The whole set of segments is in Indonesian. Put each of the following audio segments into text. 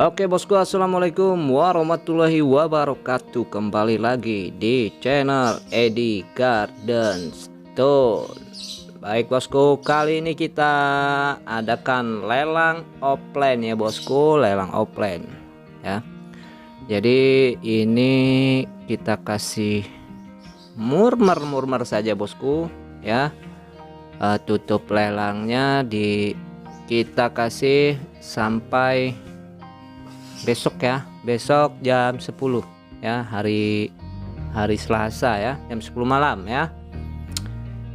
Oke bosku, assalamualaikum warahmatullahi wabarakatuh. Kembali lagi di channel Edi Garden Stone. Baik bosku, kali ini kita adakan lelang offline ya bosku, lelang offline ya. Jadi ini kita kasih murmer saja bosku ya. Tutup lelangnya kita kasih sampai besok ya, besok jam 10 ya, hari Selasa ya, jam 10 malam ya.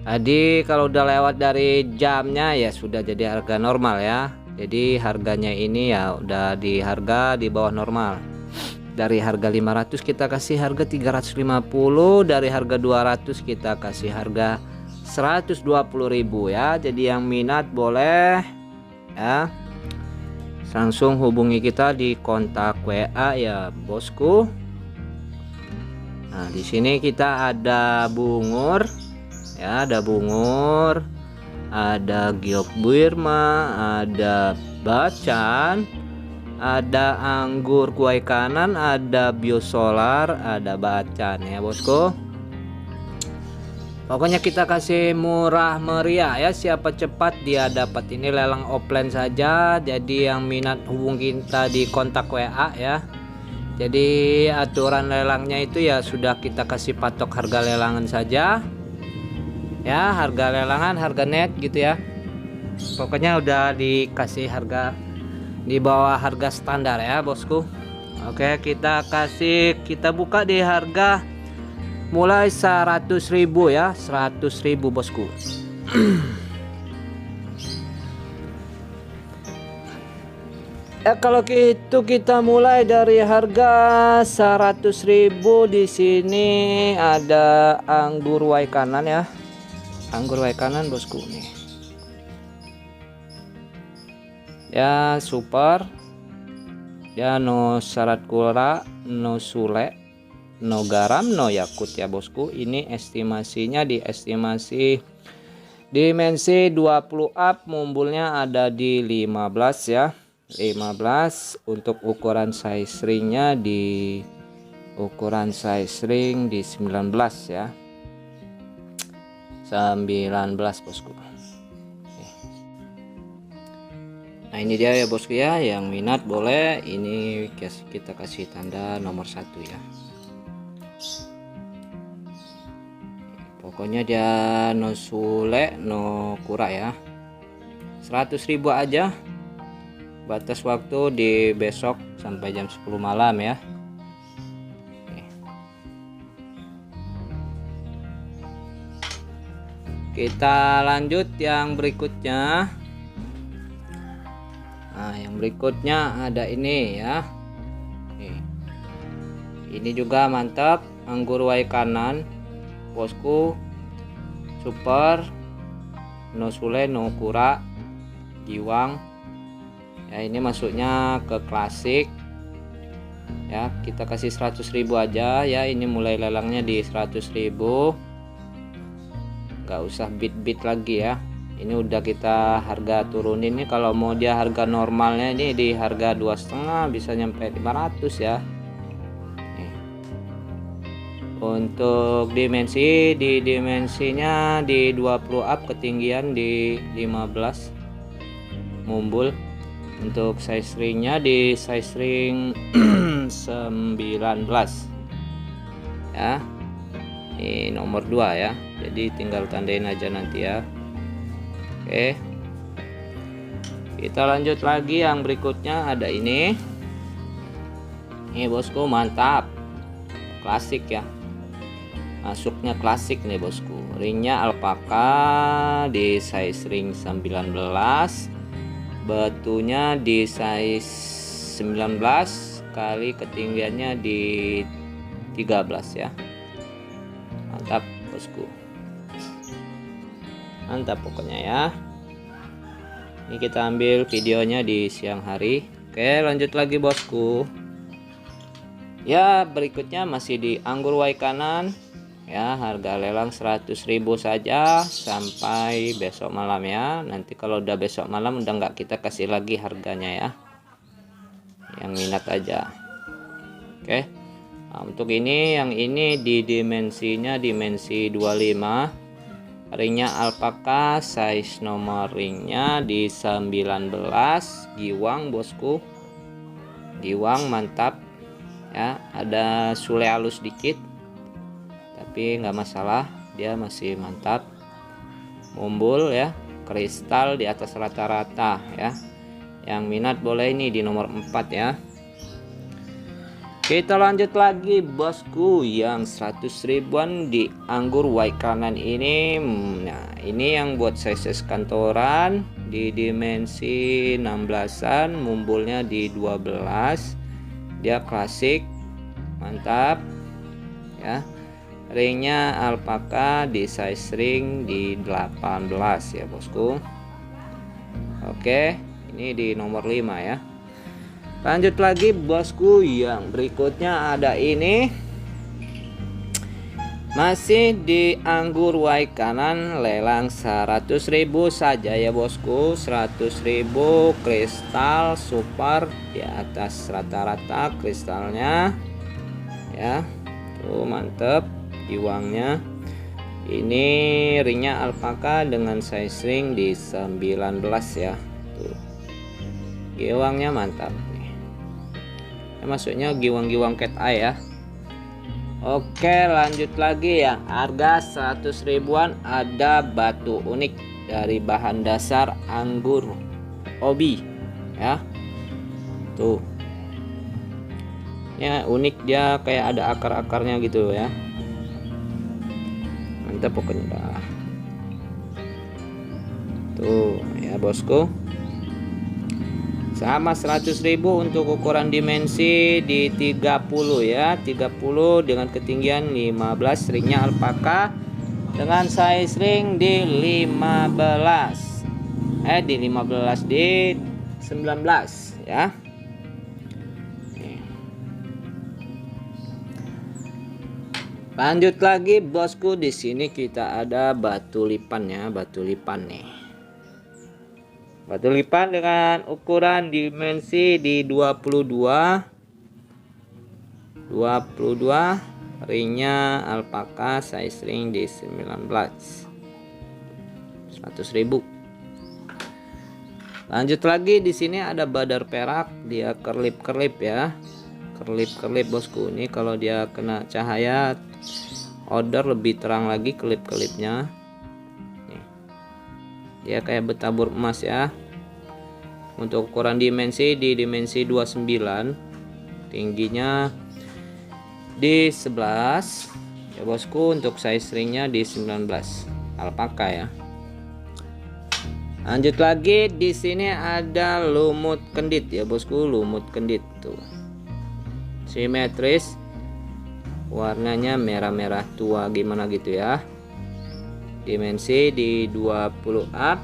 Jadi kalau udah lewat dari jamnya ya sudah jadi harga normal ya. Jadi harganya ini ya udah di harga di bawah normal. Dari harga 500 kita kasih harga 350, dari harga 200 kita kasih harga 120.000 ya. Jadi yang minat boleh ya, langsung hubungi kita di kontak WA ya bosku. Nah di sini kita ada bungur ya, ada bungur, ada giok Burma, ada bacan, ada anggur kuai kanan, ada biosolar, ada bacan ya bosku. Pokoknya kita kasih murah meriah ya, siapa cepat dia dapat. Ini lelang offline saja, jadi yang minat hubungi kita di kontak WA ya. Jadi aturan lelangnya itu ya sudah kita kasih patok harga lelangan saja ya, harga lelangan, harga net gitu ya. Pokoknya udah dikasih harga di bawah harga standar ya bosku. Oke, kita buka di harga mulai 100.000 ya, 100.000 bosku. Kalau gitu kita mulai dari harga 100.000. Di sini ada anggur wai kanan ya, anggur wai kanan bosku nih ya, super ya, no syarat gula, no sule, no garam, no yakut ya bosku. Ini estimasinya di estimasi dimensi 20 up, mumbulnya ada di 15 ya, 15. Untuk ukuran size ringnya di ukuran size ring di 19 ya, 19 bosku. Nah ini dia ya bosku ya, yang minat boleh, ini kita kasih tanda nomor 1 ya. Pokoknya dia no sule, no kura ya. 100.000 aja. Batas waktu di besok sampai jam 10 malam ya. Kita lanjut yang berikutnya. Nah, yang berikutnya ada ini ya. Ini juga mantap, anggur wai kanan bosku, super, no sule, no kura, giwang ya. Ini masuknya ke klasik ya, kita kasih 100.000 aja ya. Ini mulai lelangnya di 100.000, nggak usah bit lagi ya. Ini udah kita harga turunin nih. Kalau mau dia harga normalnya ini di harga 2,5 bisa nyampe 500 ya. Untuk dimensinya di 20 up, ketinggian di 15, mumbul. Untuk size ringnya di size ring 19 ya. Ini nomor 2 ya, jadi tinggal tandain aja nanti ya. Oke, kita lanjut lagi yang berikutnya. Ada ini bosku, mantap, klasik ya, masuknya klasik nih bosku. Ringnya alpaka di size ring 19, batunya di size 19 kali ketinggiannya di 13 ya. Mantap bosku, mantap pokoknya ya. Ini kita ambil videonya di siang hari. Oke, lanjut lagi bosku ya. Berikutnya masih di anggur wai kanan ya, harga lelang 100.000 saja sampai besok malam ya. Nanti kalau udah besok malam udah nggak kita kasih lagi harganya ya. Yang minat aja. Oke. Nah, untuk ini yang ini di dimensinya dimensi 25. Ringnya alpaka, size nomor ringnya di 19, giwang bosku. Giwang mantap ya, ada sule halus dikit tapi nggak masalah, dia masih mantap. Mumbul ya, kristal di atas rata-rata ya. Yang minat boleh ini di nomor 4 ya. Kita lanjut lagi bosku, yang 100 ribuan di anggur white kanan ini. Nah ini yang buat size kantoran di dimensi 16an, mumbulnya di 12. Dia klasik mantap ya. Ringnya alpaka di size ring di 18 ya bosku. Oke, ini di nomor 5 ya. Lanjut lagi bosku, yang berikutnya ada ini. Masih di anggur white kanan, lelang 100.000 saja ya bosku. 100.000 kristal super di atas rata-rata kristalnya ya. Tuh mantep giwangnya. Ini ringnya alpaka dengan size ring di 19 ya. Tuh giwangnya mantap. Maksudnya giwang-giwang cat eye ya. Oke, lanjut lagi yang harga 100 ribuan, ada batu unik dari bahan dasar anggur obi ya. Tuh ya, unik, dia kayak ada akar-akarnya gitu ya. Mantap pokoknya dah. Tuh ya bosku, sama 100.000 untuk ukuran dimensi di 30 ya. 30 dengan ketinggian 15. Ringnya alpaka dengan size ring di 15 di 19 ya. Lanjut lagi bosku, di sini kita ada batu lipan ya, batu lipan nih. Batu lipan dengan ukuran dimensi di 22, ringnya alpaka, size ring di 19. 100.000. Lanjut lagi, di sini ada badar perak, dia kerlip-kerlip ya. Kerlip-kerlip bosku. Ini kalau dia kena cahaya outdoor lebih terang lagi kelip-kelipnya. Dia kayak bertabur emas ya. Untuk ukuran dimensi di dimensi 29, tingginya di 11 ya bosku. Untuk size ringnya di 19, alpaka ya. Lanjut lagi, di sini ada lumut kendit ya bosku, lumut kendit tuh. Simetris, warnanya merah-merah tua gimana gitu ya. Dimensi di 20 up,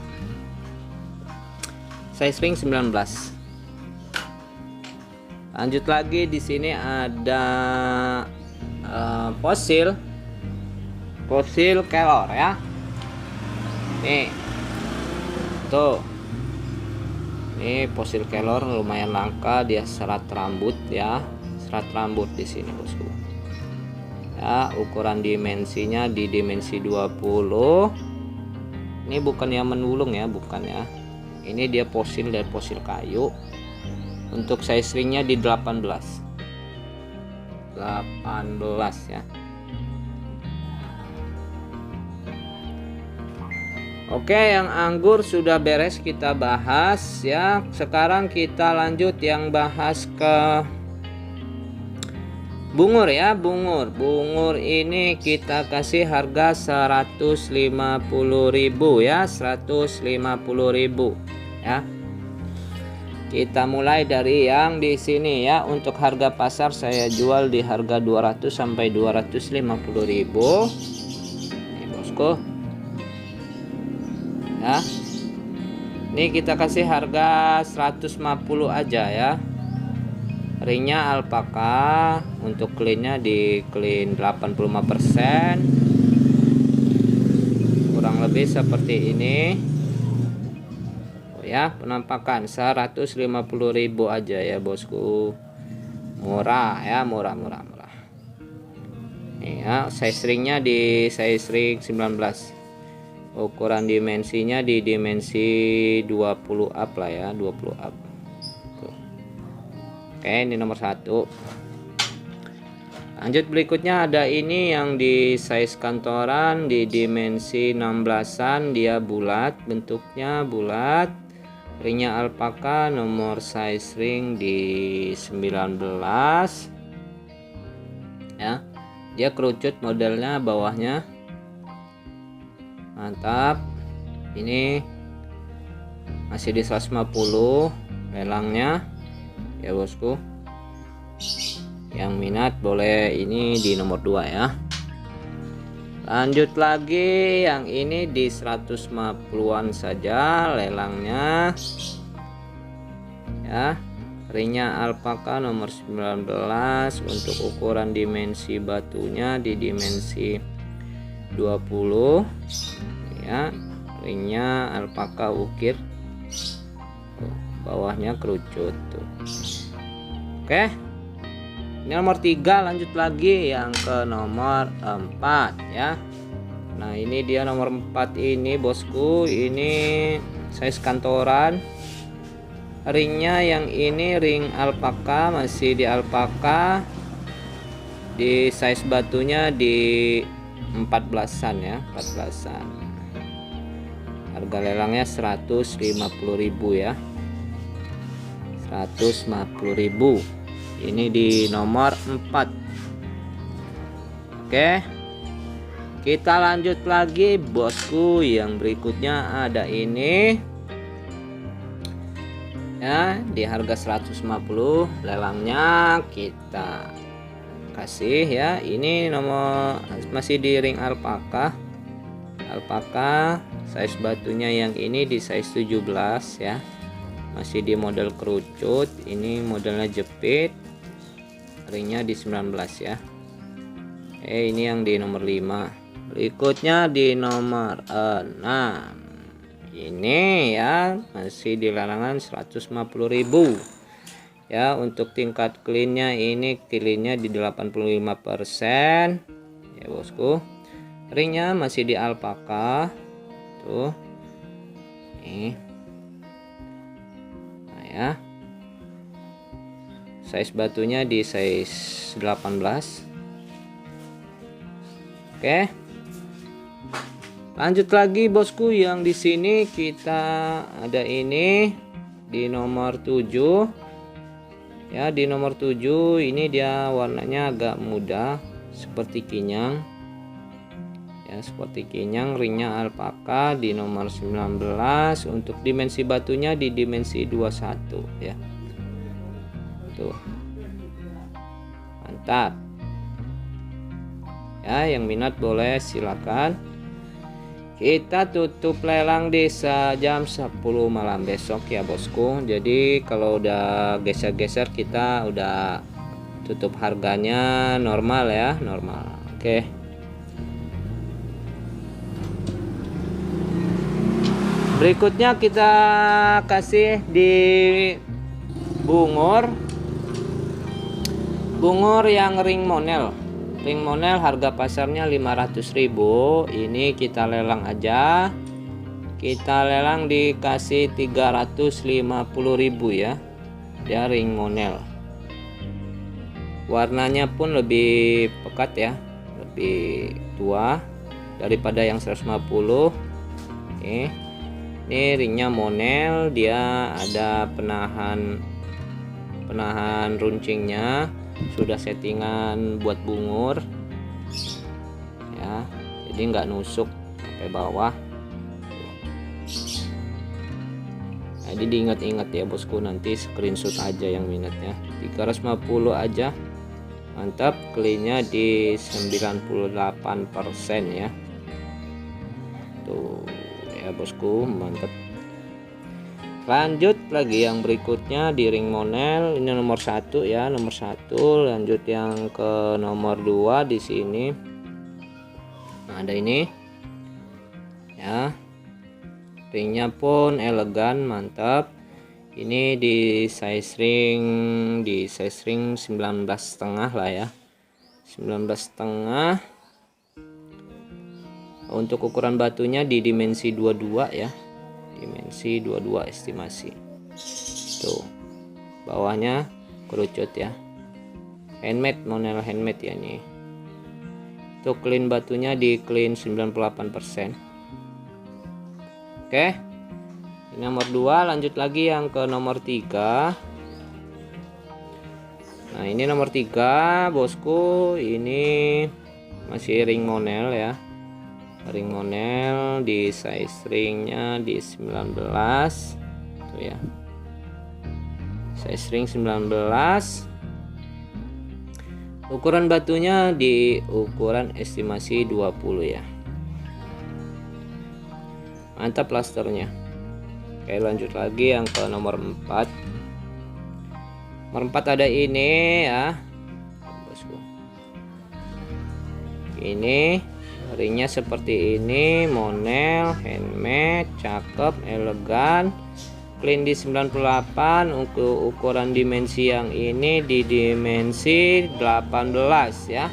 size ring 19. Lanjut lagi, di sini ada fosil kelor ya. Nih tuh, ini fosil kelor lumayan langka, dia serat rambut ya, serat rambut di sini bosku. Ya, ukuran dimensinya di dimensi 20. Ini bukan yang menulung ya, bukan ya. Ini dia fosil dari fosil kayu. Untuk size ringnya di 18 ya. Oke, yang anggur sudah beres kita bahas ya. Sekarang kita lanjut yang bahas ke bungur ya. Bungur ini kita kasih harga 150.000 ya, 150.000 ya. Kita mulai dari yang di sini ya. Untuk harga pasar saya jual di harga 200 sampai 250.000. Ini bosku. Ya. Ini kita kasih harga 150 aja ya. Ringnya alpaka, untuk cleannya di clean 85%, kurang lebih seperti ini. Oh ya, penampakan 150.000 aja ya bosku. Murah ya, murah. Nih ya, size ringnya di size ring 19. Ukuran dimensinya di dimensi 20 up lah ya, 20 up. Tuh. Oke, ini nomor 1. Lanjut berikutnya ada ini yang di size kantoran di dimensi 16-an, dia bulat, bentuknya bulat. Ringnya alpaka, nomor size ring di 19 ya. Dia kerucut modelnya, bawahnya mantap. Ini masih di 150 lelangnya ya bosku. Yang minat boleh ini di nomor 2 ya. Lanjut lagi, yang ini di 150-an saja lelangnya ya. Ringnya alpaka nomor 19, untuk ukuran dimensi batunya di dimensi 20 ya. Ringnya alpaka ukir, bawahnya kerucut tuh. Oke, ini nomor 3. Lanjut lagi yang ke nomor 4 ya. Nah ini dia nomor 4 ini bosku. Ini size kantoran. Ringnya yang ini ring alpaka, masih di alpaka. Di size batunya di 14-an ya, 14-an. Harga lelangnya 150.000 ya, 150.000. Ini di nomor 4. Oke, kita lanjut lagi bosku. Yang berikutnya ada ini ya, di harga 150, lelangnya kita kasih ya. Ini nomor masih di ring alpaka. Size batunya yang ini di size 17 ya, masih di model kerucut. Ini modelnya jepit, ringnya di 19 ya. Ini yang di nomor 5. Berikutnya di nomor 6. Ini ya, masih di larangan 150.000 ya. Untuk tingkat cleannya, ini cleannya di 85% ya bosku. Ringnya masih di alpaka tuh nih. Nah ya, size batunya di size 18. Oke, lanjut lagi bosku. Yang di sini kita ada ini di nomor 7 ya. Di nomor 7 ini dia warnanya agak muda seperti kinyang ya, seperti kinyang. Ringnya alpaka di nomor 19. Untuk dimensi batunya di dimensi 21 ya. Tuh, mantap ya. Yang minat boleh silakan. Kita tutup lelang di jam 10 malam besok ya bosku. Jadi kalau udah geser-geser kita udah tutup harganya normal ya, normal. Oke. Berikutnya kita kasih di bungur yang ring monel. Ring monel harga pasarnya 500.000. Ini kita lelang aja. Kita lelang dikasih 350.000 ya. Dia ring monel. Warnanya pun lebih pekat ya, lebih tua daripada yang 150. Ini ringnya monel, dia ada penahan runcingnya. Sudah settingan buat bungur ya, jadi nggak nusuk sampai bawah. Jadi diingat-ingat ya bosku, nanti screenshot aja yang minatnya. 350 aja, mantap. Cleannya di 98% ya. Tuh ya bosku, mantap. Lanjut lagi yang berikutnya di ring monel. Ini nomor 1 ya, nomor 1. Lanjut yang ke nomor 2 di sini. Nah, ada ini ya. ringnya pun elegan, mantap. Ini di size ring 19,5 lah ya, 19,5. Untuk ukuran batunya di dimensi 22 ya, dimensi 22 estimasi. Tuh bawahnya kerucut ya, handmade, model handmade ya ini. Untuk clean batunya di clean 98%. Oke, ini nomor 2. Lanjut lagi yang ke nomor 3. Nah ini nomor 3 bosku, ini masih ring monel ya, ring monel di size ringnya di 19 tuh ya, size ring 19. Ukuran batunya di ukuran estimasi 20 ya, mantap plasternya. Oke, lanjut lagi yang ke nomor 4. Nomor 4 ada ini ya bosku, ini ringnya seperti ini, monel, handmade, cakep, elegan, clean di 98. Untuk ukuran dimensi yang ini di dimensi 18 ya.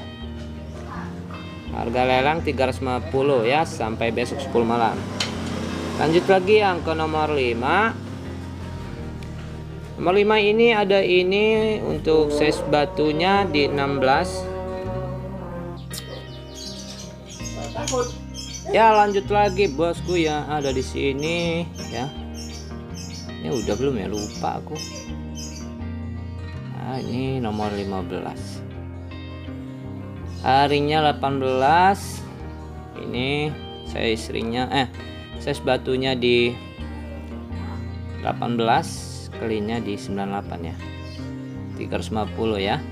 Harga lelang 350 ya, sampai besok 10 malam. Lanjut lagi yang ke nomor 5. Nomor 5 ini ada ini untuk size batunya di 16. Ya lanjut lagi bosku ya, ada di sini ya. Ini udah belum ya, lupa aku. Nah ini nomor 15, ringnya 18. Ini size ringnya size batunya di 18, cleannya di 98 ya, 350 ya.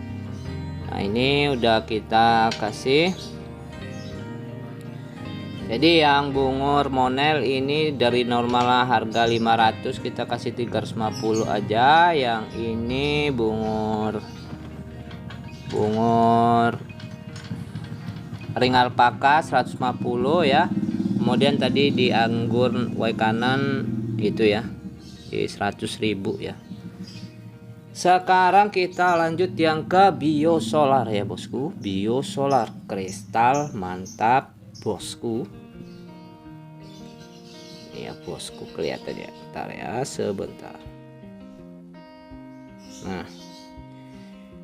Nah ini udah kita kasih. Jadi yang bungur monel ini dari normal harga 500 kita kasih 350 aja. Yang ini bungur ring alpaka 150 ya. Kemudian tadi di anggur Y kanan itu ya di 100.000 ya. Sekarang kita lanjut yang ke biosolar ya bosku. Biosolar kristal mantap bosku. Ini ya bosku, kelihatan ya, bentar ya, sebentar. Nah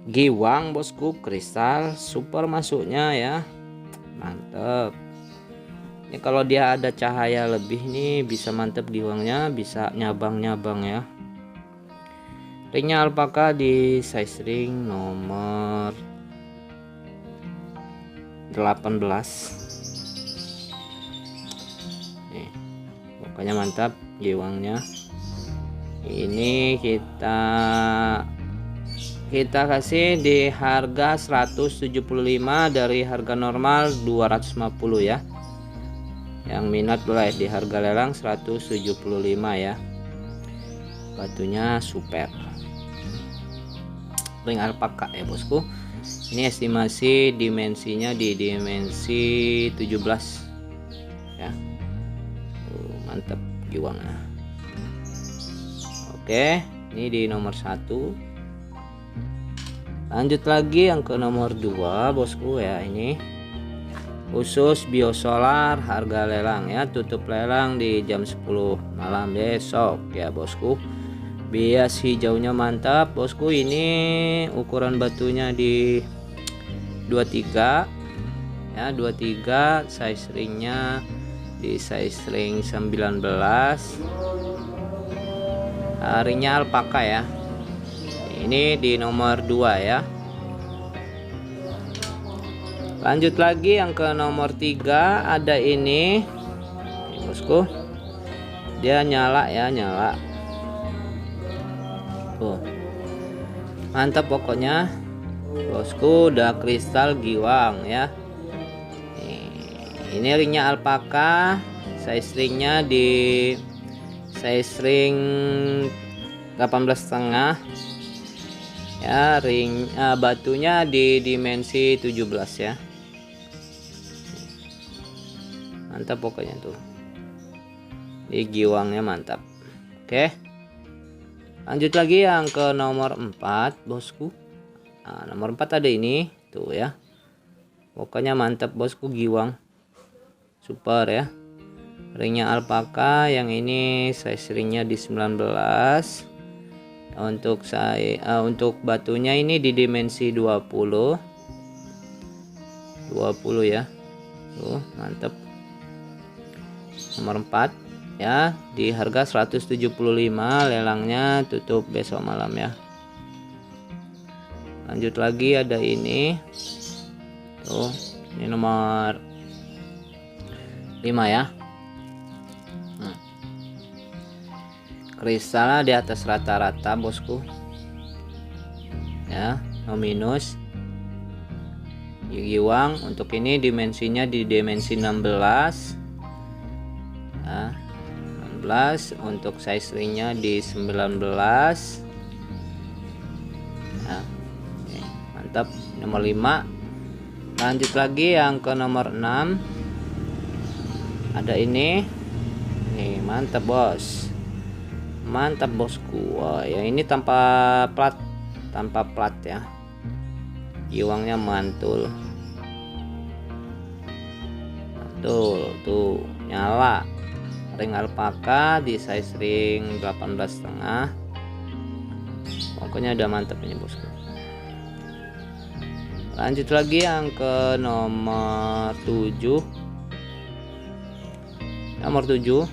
giwang bosku, kristal super masuknya ya, mantep. Ini kalau dia ada cahaya lebih nih bisa mantep giwangnya, bisa nyabang-nyabang ya. Ringnya alpaka di size ring nomor 18. Nih, pokoknya mantap giwangnya. Ini kita kasih di harga 175 dari harga normal 250 ya. Yang minat boleh di harga lelang 175 ya. Batunya super, ring alpaka ya bosku. Ini estimasi dimensinya di dimensi 17 ya. Mantap giwangnya. Oke, ini di nomor 1. Lanjut lagi yang ke nomor 2 bosku ya. Ini khusus biosolar harga lelang ya, tutup lelang di jam 10 malam besok ya bosku. Bias hijaunya mantap bosku. Ini ukuran batunya di 23 ya, 23. Size ringnya di size ring 19. Ringnya alpaka ya. Ini di nomor 2 ya. Lanjut lagi yang ke nomor 3 ada ini bosku. Dia nyala ya, nyala. Tuh. Mantap pokoknya bosku, udah kristal giwang ya. Ini ringnya alpaka, size ringnya di size ring 18,5 ya. Ring batunya di dimensi 17 ya. Mantap pokoknya tuh. Di giwangnya mantap. Oke, lanjut lagi yang ke nomor 4 bosku. Nah, nomor 4 ada ini tuh ya, pokoknya mantap bosku, giwang super ya. Ringnya alpaka, yang ini size ringnya di 19. Untuk batunya ini di dimensi 20 ya. Tuh mantap. Nomor 4 ya, di harga 175, lelangnya tutup besok malam ya. Lanjut lagi ada ini tuh, ini nomor 5 ya. Kristalnya di atas rata-rata bosku ya, no minus. Giwang untuk ini dimensinya di dimensi 16 ya, 16. Untuk size ringnya di 19 ya. Oke, mantap. Nomor 5. Lanjut lagi yang ke nomor 6 ada ini nih, mantap bos, mantap bosku. Wah ya, ini tanpa plat ya, giwangnya mantul tuh nyala. Ring alpaka di size ring 18,5, pokoknya udah mantap ini bosku. Lanjut lagi yang ke nomor 7. Nomor 7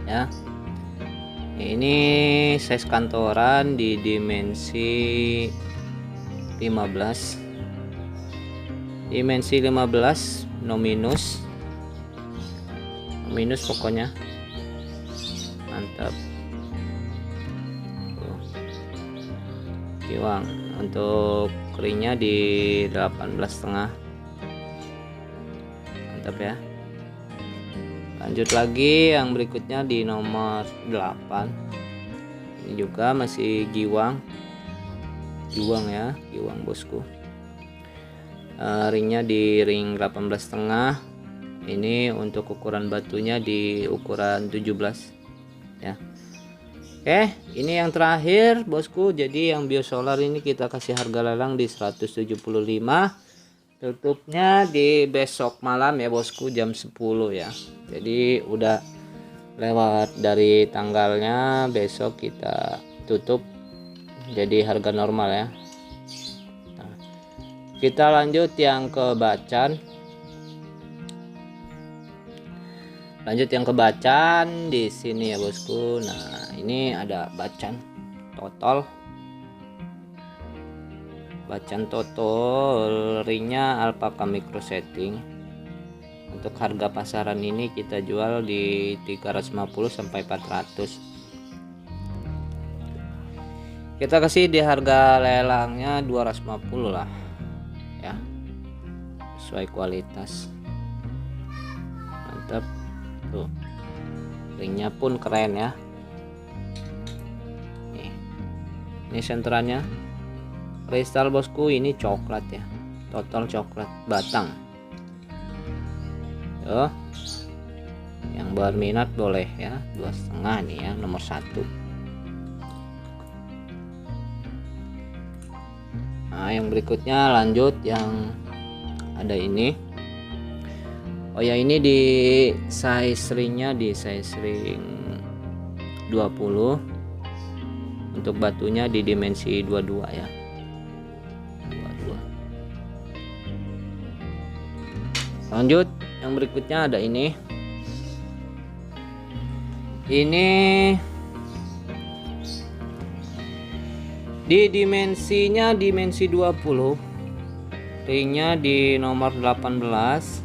ya, ini size kantoran di dimensi 15, dimensi 15, no minus pokoknya mantap. Giwang untuk ringnya di 18,5, mantap ya. Lanjut lagi yang berikutnya di nomor 8. Ini juga masih giwang ya, giwang bosku. Ringnya di ring 18,5. Ini untuk ukuran batunya di ukuran 17 ya. Oke, ini yang terakhir bosku. Jadi yang biosolar ini kita kasih harga lelang di 175. Tutupnya di besok malam ya bosku, jam 10 ya. Jadi udah lewat dari tanggalnya, besok kita tutup jadi harga normal ya. Nah, kita lanjut yang ke bacan. Di sini ya bosku. Nah, ini ada bacan total ringnya alpaka micro setting. Untuk harga pasaran ini kita jual di 350 sampai 400. Kita kasih di harga lelangnya 250 lah ya, sesuai kualitas. Mantap tuh, ringnya pun keren ya. Ini senterannya kristal bosku, ini coklat ya, total coklat batang. Yo, yang berminat boleh ya, 2,5 nih ya, nomor 1. Nah, yang berikutnya lanjut yang ada ini. Oh ya, ini di size ringnya di size ring 20. Untuk batunya di dimensi 22 ya. 22. Lanjut yang berikutnya ada ini. Ini di dimensinya dimensi 20. Ringnya di nomor 18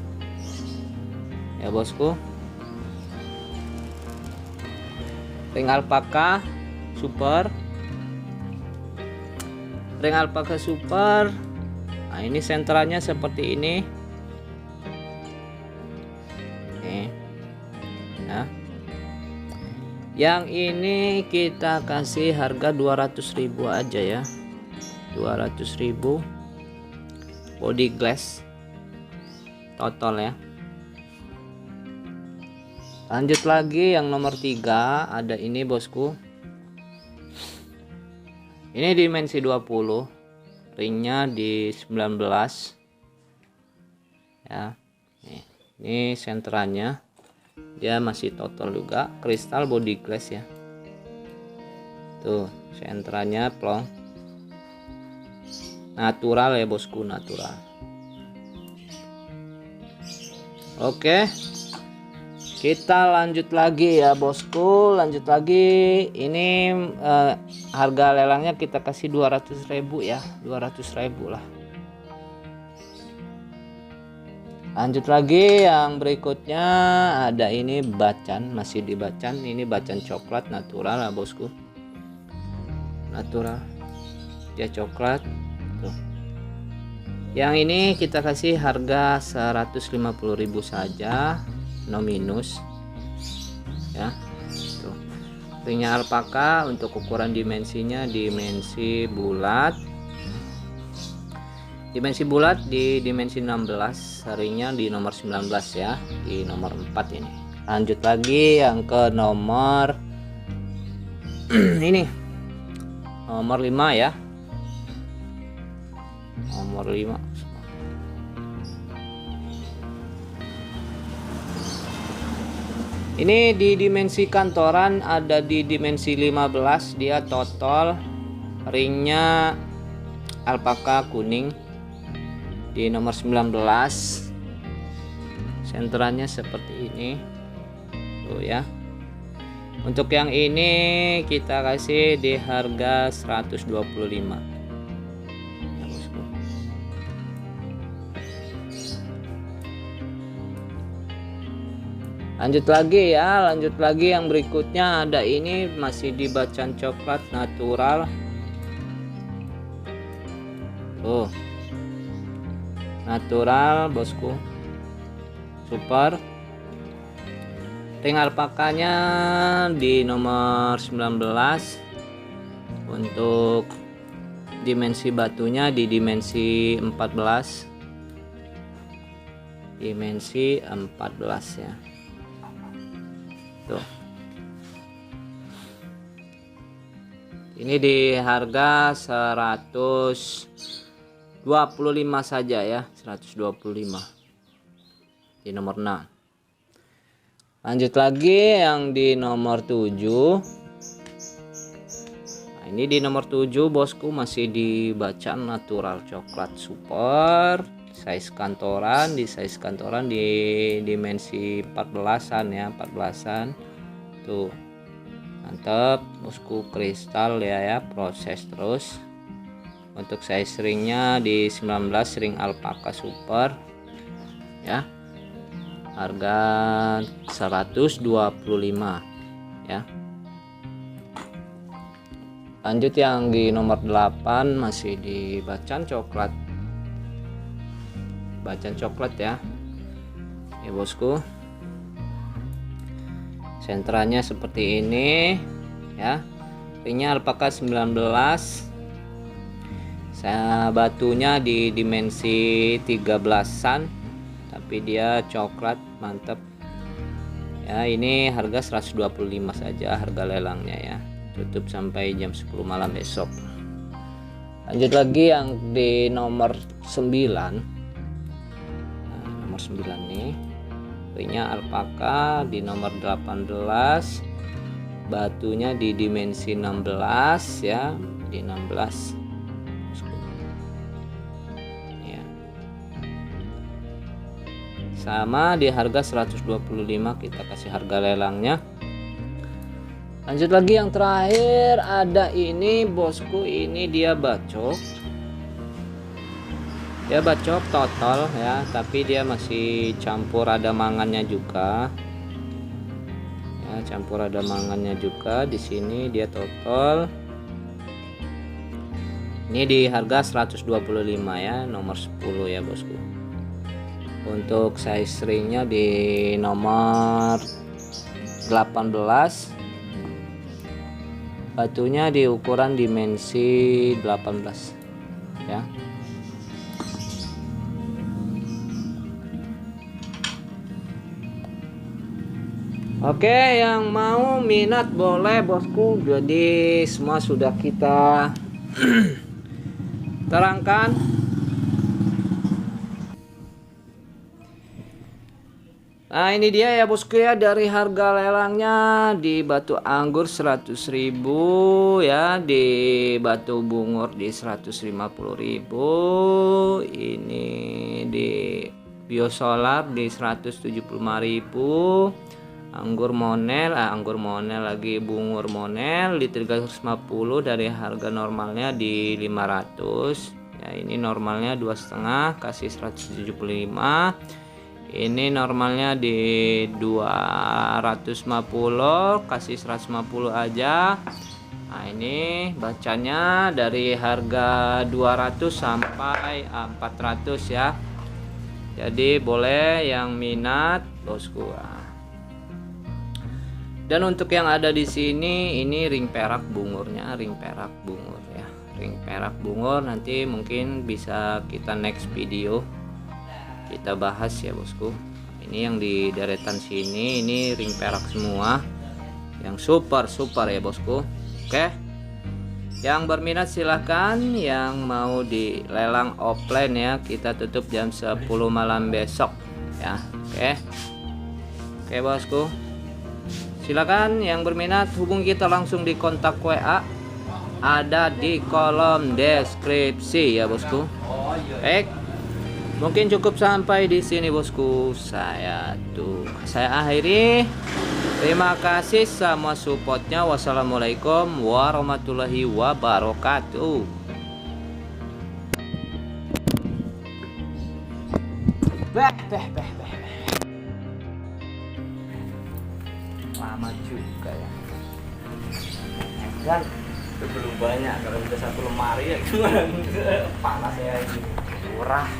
ya bosku. Ring alpaka super. Ring alpaka super. Nah, ini senterannya seperti ini. Nih. Ya. Yang ini kita kasih harga 200.000 aja ya. 200.000. Body glass total ya. Lanjut lagi yang nomor 3, ada ini bosku. Ini dimensi 20, ringnya di 19 ya. Ini senterannya dia masih total juga, kristal body glass ya. Tuh senterannya plong, natural ya bosku, natural. Oke, kita lanjut lagi ya bosku, lanjut lagi. Ini harga lelangnya kita kasih 200.000 ya, 200.000 lah. Lanjut lagi yang berikutnya, ada ini bacan, masih di bacan. Ini bacan coklat natural lah bosku, natural dia coklat tuh. Yang ini kita kasih harga 150.000 saja, no minus ya. Tuh ringnya alpaka, untuk ukuran dimensinya dimensi bulat, di dimensi 16, ringnya di nomor 19 ya, di nomor 4 ini. Lanjut lagi yang ke nomor ini nomor 5 ya, nomor 5. Ini di dimensi kantoran ada di dimensi 15, dia total, ringnya alpaka kuning di nomor 19. Senterannya seperti ini tuh ya. Untuk yang ini kita kasih di harga 125 ya bosku. Lanjut lagi ya, lanjut lagi yang berikutnya, ada ini masih di bacan coklat natural tuh, natural bosku, super. Ring alpakanya di nomor 19. Untuk dimensi batunya di dimensi 14, dimensi 14 ya tuh. Ini di harga 125 saja ya, 125 di nomor 6. Lanjut lagi yang di nomor 7. Nah, ini di nomor 7 bosku, masih di bacaan natural coklat super, size kantoran, di size kantoran di dimensi 14-an ya, 14-an tuh. Mantap bosku, kristal ya, proses terus. Untuk size ringnya di 19, ring alpaka super ya, harga 125 ya. Lanjut yang di nomor 8, masih di bacan coklat, ya bosku. Sentranya seperti ini ya, ringnya alpaka 19, batunya di dimensi 13-an, tapi dia coklat, mantap ya. Ini harga 125 saja harga lelangnya ya, tutup sampai jam 10 malam besok. Lanjut lagi yang di nomor 9. Nomor 9 nih, ringnya alpaka di nomor 18, batunya di dimensi 16 ya, di 16 ya. Sama di harga 125 kita kasih harga lelangnya. Lanjut lagi yang terakhir, ada ini bosku, ini dia bacok. Dia bacok total ya, tapi dia masih campur ada mangannya juga. Ya, campur ada mangannya juga di sini, dia total. Ini di harga 125 ya, nomor 10 ya bosku. Untuk size ringnya di nomor 18, batunya di ukuran dimensi 18 ya. Oke, yang mau minat boleh bosku. Jadi semua sudah kita terangkan. Nah ini dia ya bosku ya, dari harga lelangnya di Batu Anggur 100.000 ya, di Batu Bungur di 150.000, ini di Biosolar di 175.000, anggur monel lagi bungur monel di 350 dari harga normalnya di 500 ya. Ini normalnya 2,5 kasih 175. Ini normalnya di 250 kasih 150 aja. Nah ini bacanya dari harga 200 sampai 400 ya. Jadi boleh yang minat bosku. Dan untuk yang ada di sini ini ring perak bungurnya, ring perak bungur ya. Ring perak bungur nanti mungkin bisa kita next video kita bahas ya bosku. Ini yang di deretan sini ini ring perak semua, yang super ya bosku. Oke, yang berminat silahkan, yang mau dilelang offline ya, kita tutup jam 10 malam besok ya. Oke bosku, silakan yang berminat hubungi kita langsung di kontak WA, ada di kolom deskripsi ya bosku. Baik, mungkin cukup sampai di sini bosku. Saya akhiri. Terima kasih sama supportnya. Wassalamualaikum warahmatullahi wabarakatuh. Lama juga ya. Dan itu belum banyak, kalau udah satu lemari ya panas ya ini. Murah.